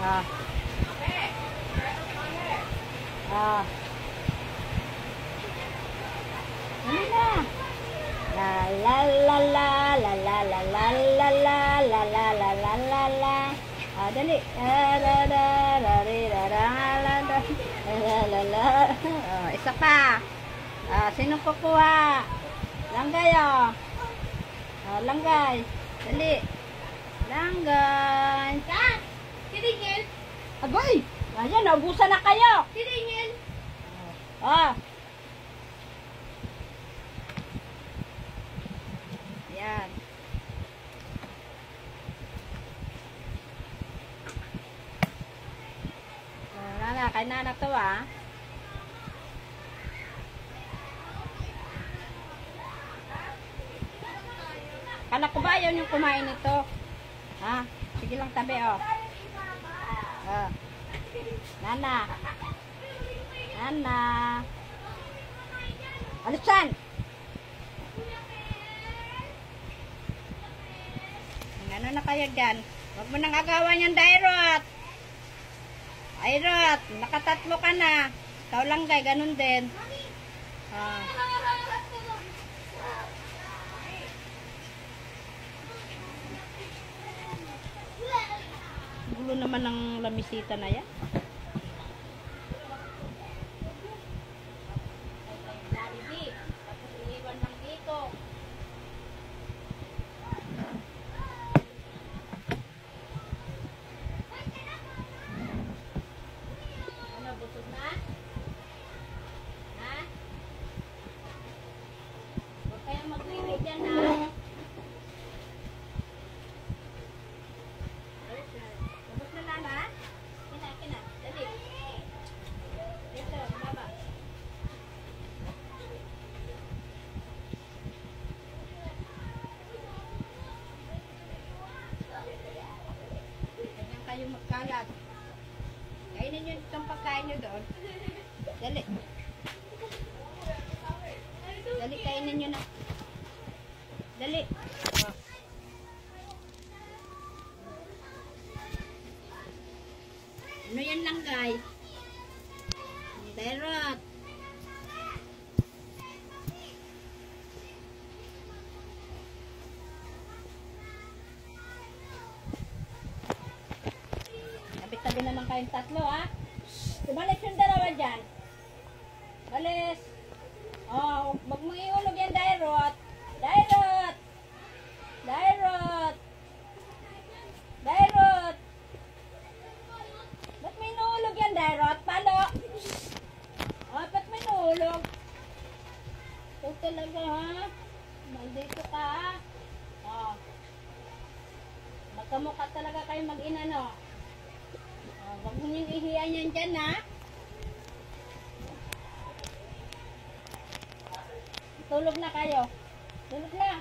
Ah. Ah. Ano na? La la la la la la la la la la la la la la la la. Ah, dali. La la la la la la la la la. Oh, isa pa. Ah, sino kukuha? Langgay oh. Oh, langgay. Dali. Langgay. Dad, tiningin. Abay! Ayan, naubusan na kayo. Tiningin. Ah. Yan. Wala na, kain na to ah. Kala ko ba yun yung kumain nito? Ha? Sige lang tabi oh. Ah. Nana. Nana. Alisan! Ano na kayo dyan? Huwag mo nang agawan yung Dairot. Dairot, nakatatlo ka na. Ikaw lang guys, ganun din. Ah. Gulo naman ng lamisita na yan. Kayo magkalat. Kainin nyo itong pagkain nyo doon. Dali. Dali, kainin nyo na. Dali. Oh. Ano yan lang guys? Dairot. Tabi naman kayong tatlo, ha? Tumalis yung dalawa dyan. Balis. Oh, wag mong iulog yan, Dairot. Dairot! Dairot! Dairot! Ba't may inuulog yan, Dairot? Palo! Oh, ba't may inuulog? Ito talaga, ha? Maldito ka, ha? Oh. Magkamukha talaga kayo mag-ina, no? Huwag mo niyong ihiyan yan dyan, ha? Tulog na kayo. Tulog na.